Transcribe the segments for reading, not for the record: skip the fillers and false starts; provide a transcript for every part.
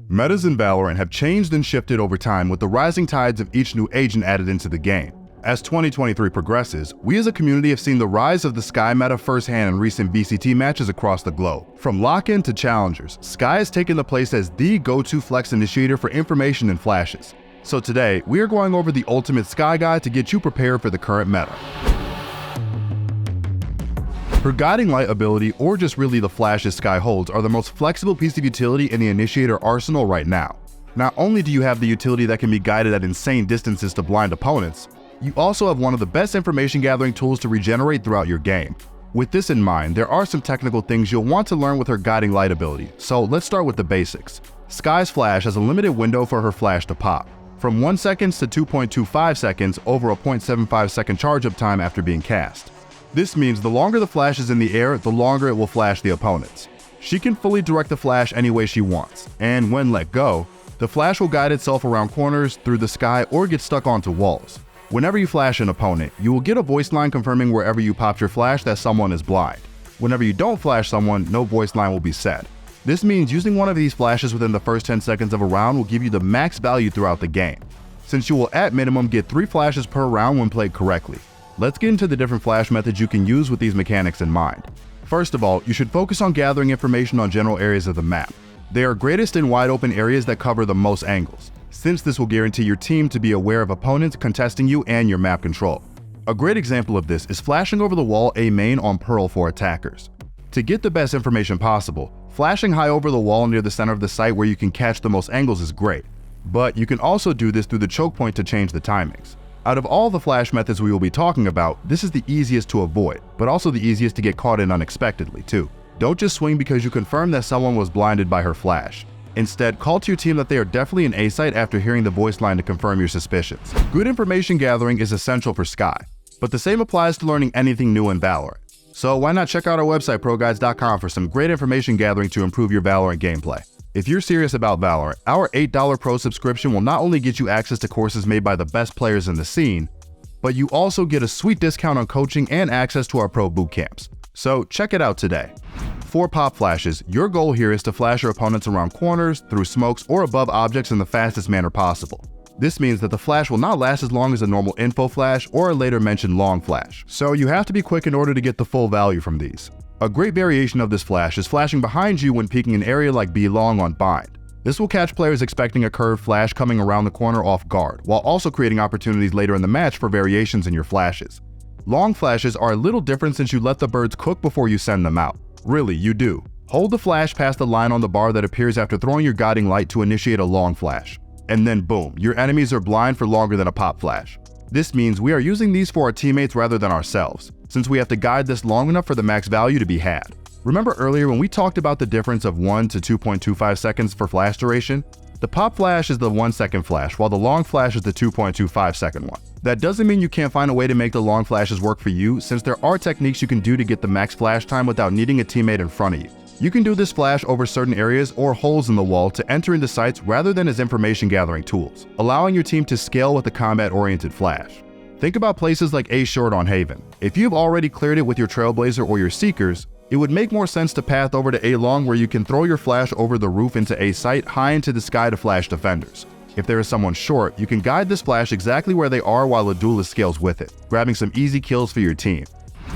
Metas in Valorant have changed and shifted over time with the rising tides of each new agent added into the game. As 2023 progresses, we as a community have seen the rise of the Skye meta firsthand in recent VCT matches across the globe. From lock-in to challengers, Skye has taken the place as the go-to flex initiator for information and flashes. So today, we are going over the ultimate Skye guide to get you prepared for the current meta. Her Guiding Light ability, or just really the flashes Skye holds, are the most flexible piece of utility in the initiator arsenal right now. Not only do you have the utility that can be guided at insane distances to blind opponents, you also have one of the best information gathering tools to regenerate throughout your game. With this in mind, there are some technical things you'll want to learn with her Guiding Light ability, so let's start with the basics. Skye's flash has a limited window for her flash to pop, from 1 second to 2.25 seconds over a 0.75 second charge up time after being cast. This means the longer the flash is in the air, the longer it will flash the opponents. She can fully direct the flash any way she wants, and when let go, the flash will guide itself around corners, through the sky, or get stuck onto walls. Whenever you flash an opponent, you will get a voice line confirming wherever you popped your flash that someone is blind. Whenever you don't flash someone, no voice line will be said. This means using one of these flashes within the first 10 seconds of a round will give you the max value throughout the game, since you will at minimum get 3 flashes per round when played correctly. Let's get into the different flash methods you can use with these mechanics in mind. First of all, you should focus on gathering information on general areas of the map. They are greatest in wide open areas that cover the most angles, since this will guarantee your team to be aware of opponents contesting you and your map control. A great example of this is flashing over the wall A main on Pearl for attackers. To get the best information possible, flashing high over the wall near the center of the site where you can catch the most angles is great, but you can also do this through the choke point to change the timings. Out of all the flash methods we will be talking about, this is the easiest to avoid, but also the easiest to get caught in unexpectedly too. Don't just swing because you confirm that someone was blinded by her flash. Instead, call to your team that they are definitely in A site after hearing the voice line to confirm your suspicions. Good information gathering is essential for Skye, but the same applies to learning anything new in Valorant. So why not check out our website ProGuides.com for some great information gathering to improve your Valorant gameplay. If you're serious about Valorant, our $8 Pro subscription will not only get you access to courses made by the best players in the scene, but you also get a sweet discount on coaching and access to our pro bootcamps. So check it out today. For pop flashes, your goal here is to flash your opponents around corners, through smokes, or above objects in the fastest manner possible. This means that the flash will not last as long as a normal info flash or a later mentioned long flash, so you have to be quick in order to get the full value from these. A great variation of this flash is flashing behind you when peeking an area like B long on bind. This will catch players expecting a curved flash coming around the corner off guard, while also creating opportunities later in the match for variations in your flashes. Long flashes are a little different since you let the birds cook before you send them out. Really, you do. Hold the flash past the line on the bar that appears after throwing your Guiding Light to initiate a long flash. And then boom, your enemies are blind for longer than a pop flash. This means we are using these for our teammates rather than ourselves, since we have to guide this long enough for the max value to be had. Remember earlier when we talked about the difference of 1 to 2.25 seconds for flash duration? The pop flash is the 1 second flash, while the long flash is the 2.25 second one. That doesn't mean you can't find a way to make the long flashes work for you, since there are techniques you can do to get the max flash time without needing a teammate in front of you. You can do this flash over certain areas or holes in the wall to enter into sites rather than as information gathering tools, allowing your team to scale with a combat-oriented flash. Think about places like A short on Haven. If you've already cleared it with your Trailblazer or your Seekers, it would make more sense to path over to A long where you can throw your flash over the roof into A site high into the sky to flash defenders. If there is someone short, you can guide this flash exactly where they are while a duelist scales with it, grabbing some easy kills for your team.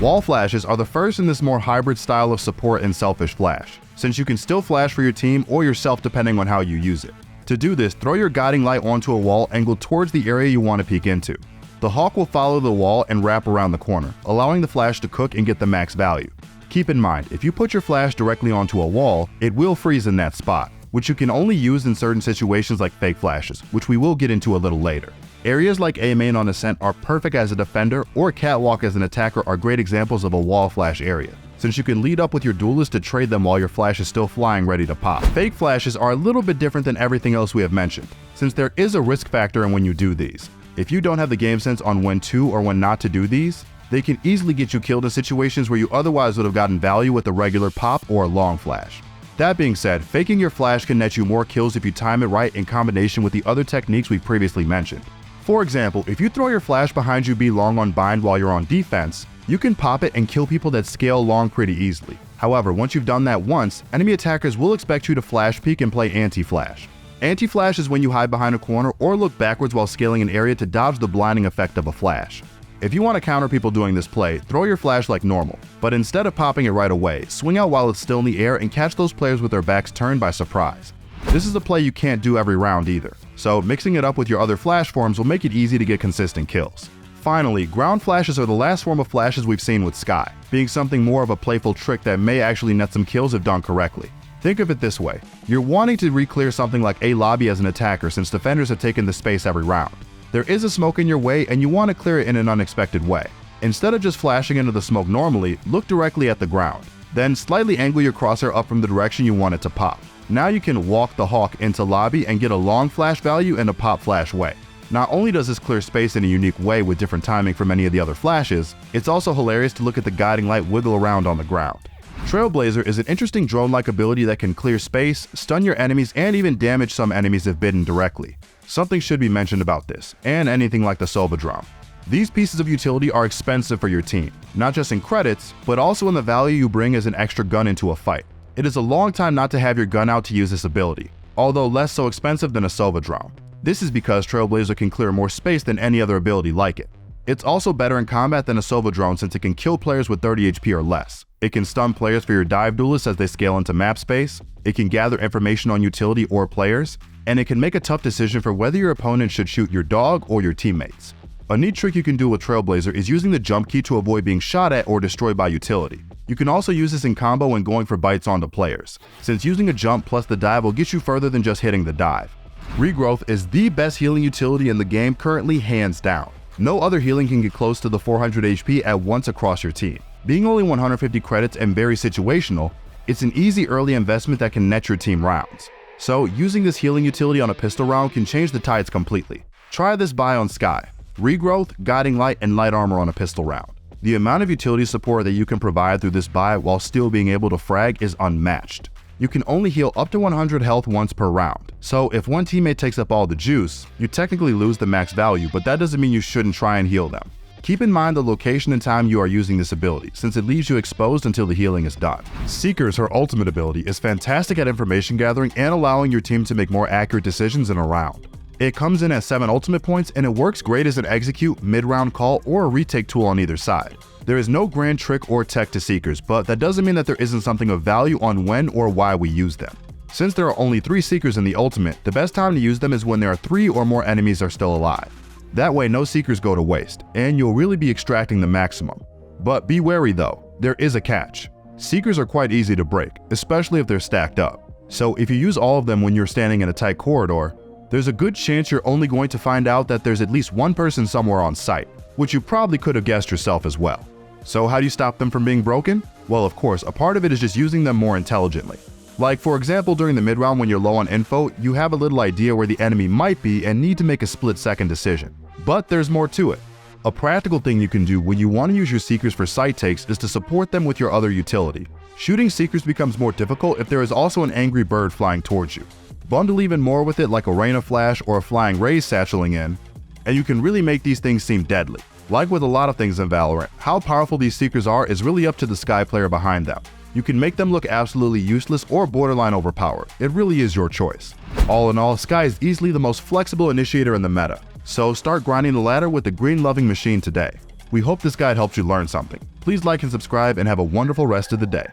Wall flashes are the first in this more hybrid style of support and selfish flash, since you can still flash for your team or yourself depending on how you use it. To do this, throw your Guiding Light onto a wall angled towards the area you want to peek into. The hawk will follow the wall and wrap around the corner, allowing the flash to cook and get the max value. Keep in mind, if you put your flash directly onto a wall, it will freeze in that spot, which you can only use in certain situations like fake flashes, which we will get into a little later. Areas like A main on Ascent are perfect as a defender, or Catwalk as an attacker are great examples of a wall flash area, since you can lead up with your duelist to trade them while your flash is still flying ready to pop. Fake flashes are a little bit different than everything else we have mentioned, since there is a risk factor in when you do these. If you don't have the game sense on when to or when not to do these, they can easily get you killed in situations where you otherwise would have gotten value with a regular pop or a long flash. That being said, faking your flash can net you more kills if you time it right in combination with the other techniques we previously mentioned. For example, if you throw your flash behind you B long on bind while you're on defense, you can pop it and kill people that scale long pretty easily. However, once you've done that once, enemy attackers will expect you to flash peek and play anti-flash. Anti-flash is when you hide behind a corner or look backwards while scaling an area to dodge the blinding effect of a flash. If you want to counter people doing this play, throw your flash like normal, but instead of popping it right away, swing out while it's still in the air and catch those players with their backs turned by surprise. This is a play you can't do every round either, so mixing it up with your other flash forms will make it easy to get consistent kills. Finally, ground flashes are the last form of flashes we've seen with Skye, being something more of a playful trick that may actually net some kills if done correctly. Think of it this way, you're wanting to re-clear something like A lobby as an attacker since defenders have taken the space every round. There is a smoke in your way and you want to clear it in an unexpected way. Instead of just flashing into the smoke normally, look directly at the ground. Then slightly angle your crosshair up from the direction you want it to pop. Now you can walk the hawk into lobby and get a long flash value in a pop flash way. Not only does this clear space in a unique way with different timing from any of the other flashes, it's also hilarious to look at the guiding light wiggle around on the ground. Trailblazer is an interesting drone-like ability that can clear space, stun your enemies, and even damage some enemies if bitten directly. Something should be mentioned about this, and anything like the Sova drone. These pieces of utility are expensive for your team, not just in credits, but also in the value you bring as an extra gun into a fight. It is a long time not to have your gun out to use this ability, although less so expensive than a Sova drone. This is because Trailblazer can clear more space than any other ability like it. It's also better in combat than a Sova drone since it can kill players with 30 HP or less. It can stun players for your dive duelists as they scale into map space, it can gather information on utility or players, and it can make a tough decision for whether your opponent should shoot your dog or your teammates. A neat trick you can do with Trailblazer is using the jump key to avoid being shot at or destroyed by utility. You can also use this in combo when going for bites onto players, since using a jump plus the dive will get you further than just hitting the dive. Regrowth is the best healing utility in the game currently, hands down. No other healing can get close to the 400 HP at once across your team. Being only 150 credits and very situational, it's an easy early investment that can net your team rounds. So using this healing utility on a pistol round can change the tides completely. Try this buy on Skye. Regrowth, guiding light, and light armor on a pistol round. The amount of utility support that you can provide through this buy while still being able to frag is unmatched. You can only heal up to 100 health once per round, so if one teammate takes up all the juice, you technically lose the max value, but that doesn't mean you shouldn't try and heal them. Keep in mind the location and time you are using this ability, since it leaves you exposed until the healing is done. Seeker's, her ultimate ability, is fantastic at information gathering and allowing your team to make more accurate decisions in a round. It comes in at 7 ultimate points and it works great as an execute, mid-round call, or a retake tool on either side. There is no grand trick or tech to Seekers, but that doesn't mean that there isn't something of value on when or why we use them. Since there are only 3 Seekers in the ultimate, the best time to use them is when there are 3 or more enemies are still alive. That way no Seekers go to waste, and you'll really be extracting the maximum. But be wary though, there is a catch. Seekers are quite easy to break, especially if they're stacked up. So if you use all of them when you're standing in a tight corridor, there's a good chance you're only going to find out that there's at least one person somewhere on site, which you probably could have guessed yourself as well. So how do you stop them from being broken? Well, of course, a part of it is just using them more intelligently. Like for example, during the mid-round when you're low on info, you have a little idea where the enemy might be and need to make a split-second decision. But there's more to it. A practical thing you can do when you want to use your Seekers for site takes is to support them with your other utility. Shooting Seekers becomes more difficult if there is also an angry bird flying towards you. Bundle even more with it like a Rain of Flash or a Flying Rays satcheling in, and you can really make these things seem deadly. Like with a lot of things in Valorant, how powerful these Seekers are is really up to the Skye player behind them. You can make them look absolutely useless or borderline overpowered. It really is your choice. All in all, Skye is easily the most flexible initiator in the meta. So start grinding the ladder with the green loving machine today. We hope this guide helped you learn something. Please like and subscribe and have a wonderful rest of the day.